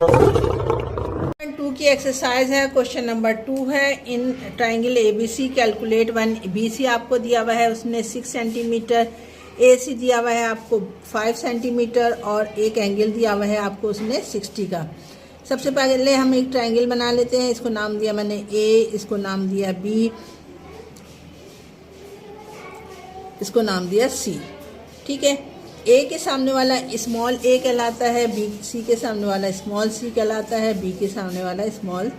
To की exercise है। Question number 2 है। In triangle ABC calculate one. BC आपको दिया हुआ है उसने 6 सेंटीमीटर, एसी दिया हुआ है आपको 5 सेंटीमीटर और एक एंगल दिया हुआ है आपको उसने 60 का। सबसे पहले हम एक ट्राइंगल बना लेते हैं। इसको नाम दिया मैंने ए, इसको नाम दिया बी, इसको नाम दिया सी। ठीक है। ए के सामने वाला स्मॉल ए कहलाता है, बी सी के सामने वाला स्मॉल सी कहलाता है, बी के सामने वाला स्मॉल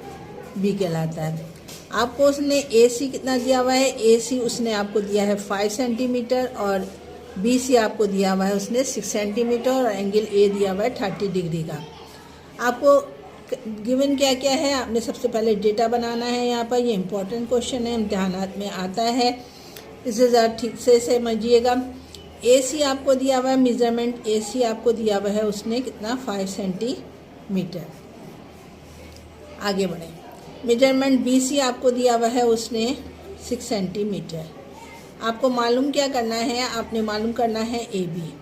बी कहलाता है। आपको उसने ए सी कितना दिया हुआ है? ए सी उसने आपको दिया है 5 सेंटीमीटर और बी सी आपको दिया हुआ है उसने 6 सेंटीमीटर और एंगल ए दिया हुआ है 30 डिग्री का। आपको गिवन क्या क्या है? आपने सबसे पहले डेटा बनाना है। यहाँ पर ये इंपॉर्टेंट क्वेश्चन है, इम्तिहानात में आता है, इसे ज़रा ठीक से समझिएगा। ए सी आपको दिया हुआ है मेजरमेंट, ए सी आपको दिया हुआ है उसने कितना 5 सेंटीमीटर। आगे बढ़े। मेजरमेंट बी सी आपको दिया हुआ है उसने 6 सेंटीमीटर। आपको मालूम क्या करना है? आपने मालूम करना है ए बी।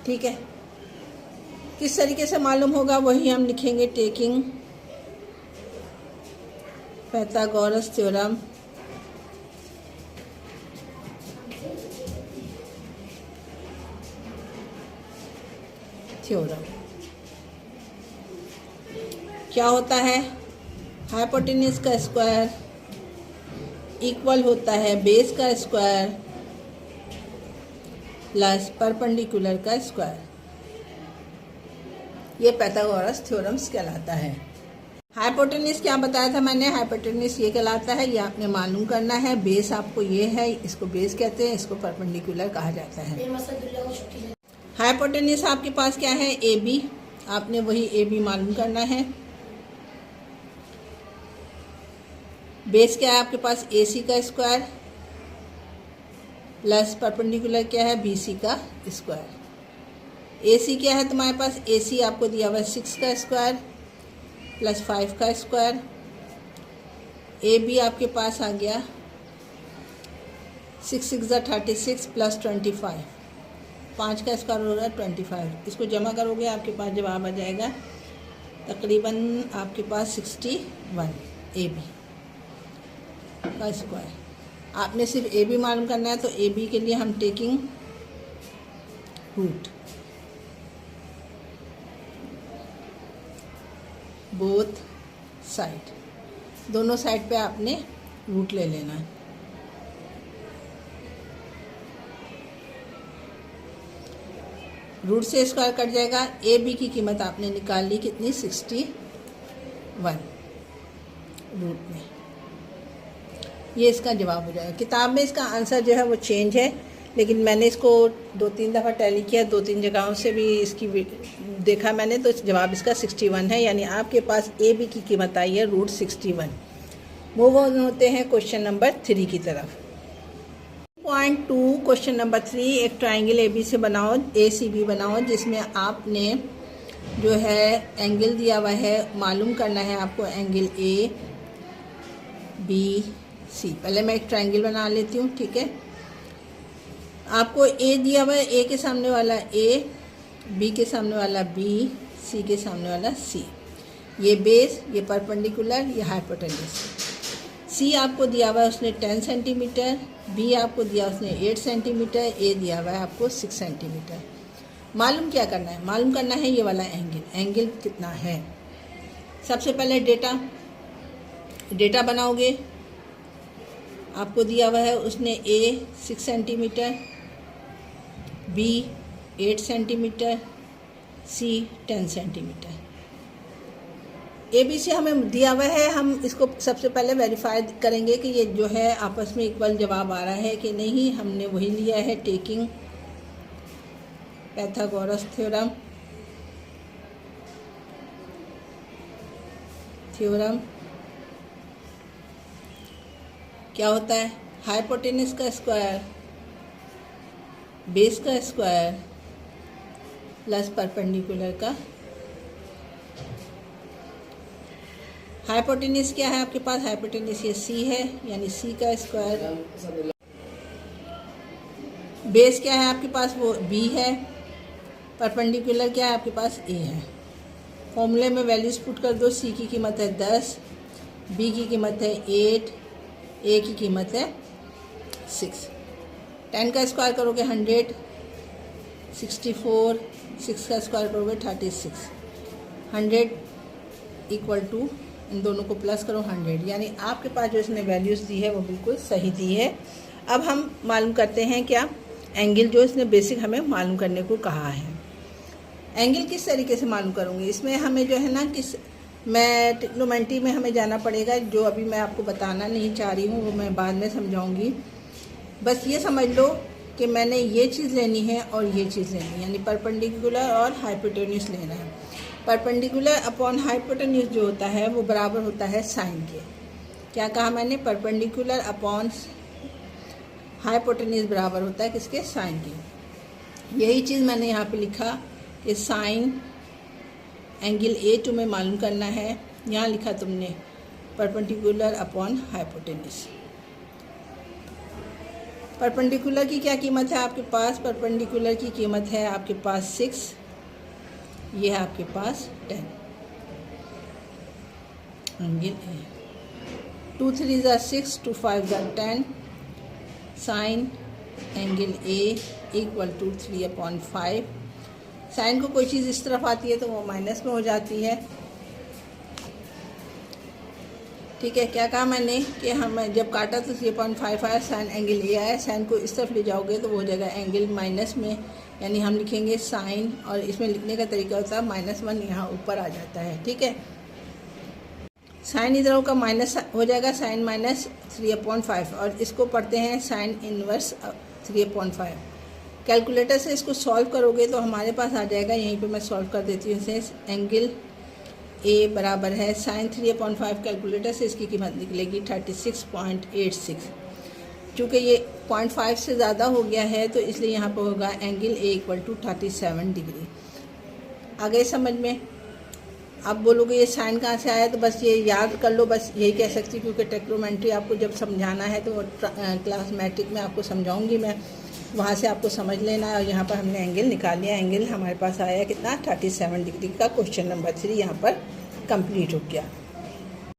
ठीक है। किस तरीके से मालूम होगा वही हम लिखेंगे। टेकिंग पाइथागोरस थ्योरम क्या होता है? हाइपोटेन्यूज का स्क्वायर इक्वल होता है बेस का स्क्वायर प्लस परपेंडिकुलर का स्क्वायर। ये पाइथागोरस थ्योरम्स कहलाता है। हाइपोटेन्यूज क्या बताया था मैंने? हाइपोटेन्यूज ये कहलाता है, ये आपने मालूम करना है। बेस आपको ये है, इसको बेस कहते हैं, इसको परपेंडिकुलर कहा जाता है। हाइपोटेन्यूज आपके पास क्या है? A B. आपने वही ए बी मालूम करना है। बेस क्या है आपके पास? ए सी का स्क्वायर प्लस परपेंडिकुलर क्या है? बी सी का स्क्वायर। ए सी क्या है तुम्हारे पास? ए सी आपको दिया हुआ है 6 का स्क्वायर प्लस 5 का स्क्वायर। ए बी आपके पास आ गया 6 6 36 प्लस 25, 5 का स्क्वायर हो रहा है 25। इसको जमा करोगे आपके पास जवाब आ जाएगा तकरीबन आपके पास 61 ए बी का स्क्वायर। आपने सिर्फ ए बी मालूम करना है, तो ए बी के लिए हम टेकिंग रूट बोथ साइड, दोनों साइड पे आपने रूट ले लेना है। रूट से स्क्वायर कट जाएगा। ए बी की कीमत आपने निकाल ली कितनी? 61 रूट में। ये इसका जवाब हो जाएगा। किताब में इसका आंसर जो है वो चेंज है, लेकिन मैंने इसको 2-3 दफ़ा टैली किया, 2-3 जगहों से भी इसकी देखा मैंने, तो जवाब इसका 61 है। यानी आपके पास ए बी की कीमत आई है रूट 61। मूव ऑन होते हैं क्वेश्चन नंबर 3 की तरफ। Point 2 question number 3। एक ट्राइंगल ए बी से बनाओ, ए सी बी बनाओ, जिसमें आपने जो है एंगल दिया हुआ है, मालूम करना है आपको एंगल ए बी सी। पहले मैं एक ट्राइंगल बना लेती हूँ। ठीक है। आपको ए दिया हुआ है, ए के सामने वाला ए, बी के सामने वाला बी, सी के सामने वाला सी। ये बेस, ये परपेंडिकुलर, ये हाइपोटेन्यूज। सी आपको दिया हुआ है उसने 10 सेंटीमीटर, बी आपको दिया उसने 8 सेंटीमीटर, ए दिया हुआ है आपको 6 सेंटीमीटर। मालूम क्या करना है? मालूम करना है ये वाला एंगल, एंगल कितना है। सबसे पहले डेटा बनाओगे। आपको दिया हुआ है उसने A 6 centimetre, B 8 centimetre, C 10 centimetre. A B C हमें दिया हुआ है। हम इसको सबसे पहले वेरीफाई करेंगे कि ये जो है आपस में इक्वल जवाब आ रहा है कि नहीं। हमने वही लिया है टेकिंग पाइथागोरस थ्योरम क्या होता है? हाइपोटेन्यूज का स्क्वायर बेस का स्क्वायर प्लस परपेंडिकुलर का। हाइपोटेन्यूज क्या है आपके पास? हाइपोटेन्यूज ये सी है, यानी सी का स्क्वायर। बेस क्या है आपके पास? वो बी है, परपेंडिकुलर क्या है आपके पास ए है। फॉर्मूले में वैल्यूज़ पुट कर दो। सी की कीमत है 10, बी की कीमत है 8, ए की कीमत है 6। 10 का स्क्वायर करोगे 100, 64, 6 का स्क्वायर करोगे 36, 100 इक्वल टू इन दोनों को प्लस करो 100, यानी आपके पास जो इसने वैल्यूज़ दी है वो बिल्कुल सही दी है। अब हम मालूम करते हैं क्या एंगल, जो इसने बेसिक हमें मालूम करने को कहा है। एंगल किस तरीके से मालूम करूँगी, इसमें हमें जो है ना मैं ट्रिग्नोमेट्री में हमें जाना पड़ेगा, जो अभी मैं आपको बताना नहीं चाह रही हूँ वो मैं बाद में समझाऊंगी। बस ये समझ लो कि मैंने ये चीज़ लेनी है और ये चीज़ लेनी है, यानी परपेंडिकुलर और हाइपोटेन्यूस लेना है। परपेंडिकुलर अपॉन हाइपोटेन्यूस जो होता है वो बराबर होता है साइन के। क्या कहा मैंने, परपेंडिकुलर अपॉन हाइपोटेन्यूस बराबर होता है किसके, साइन के। यही चीज़ मैंने यहाँ पे लिखा कि साइन एंगल A2 में मालूम करना है। यहाँ लिखा तुमने परपेंडिकुलर अपॉन हाइपोटेन्यूस। परपेंडिकुलर की क्या कीमत है आपके पास, परपेंडिकुलर की कीमत है आपके पास 6, ये है आपके पास 10 एंगल A। 2 3 ज़ा 6, 2 5 ज़ा 10, sine angle A equal to 3/5। साइन को कोई चीज़ इस तरफ आती है तो वो माइनस में हो जाती है। ठीक है, क्या कहा मैंने कि हम जब काटा तो 3.5 आया, साइन एंगल ए आया। साइन को इस तरफ ले जाओगे तो वो हो जाएगा एंगल माइनस में, यानी हम लिखेंगे साइन, और इसमें लिखने का तरीका होता है -1 यहाँ ऊपर आ जाता है। ठीक है, साइन इधर होगा माइनस हो जाएगा, साइन माइनस 3/5, और इसको पढ़ते हैं साइन इनवर्स 3/5। कैलकुलेटर से इसको सॉल्व करोगे तो हमारे पास आ जाएगा, यहीं पे मैं सॉल्व कर देती हूँ इसे। एंगल ए बराबर है साइन 3/5, कैलकुलेटर से इसकी कीमत निकलेगी 36.86। चूँकि ये 0.5 से ज़्यादा हो गया है तो इसलिए यहाँ पर होगा angle a equal to 37 degree. आ गए समझ में। आप बोलोगे ये साइन कहाँ से आया, तो बस ये याद कर लो, बस यही कह सकती हूँ, क्योंकि ट्रिग्नोमेट्री आपको जब समझाना है तो क्लास मैट्रिक में आपको समझाऊंगी मैं, वहाँ से आपको समझ लेना है। और यहाँ पर हमने एंगल निकाल लिया, एंगल हमारे पास आया कितना, 37 डिग्री का। क्वेश्चन नंबर 3 यहाँ पर कंप्लीट हो गया।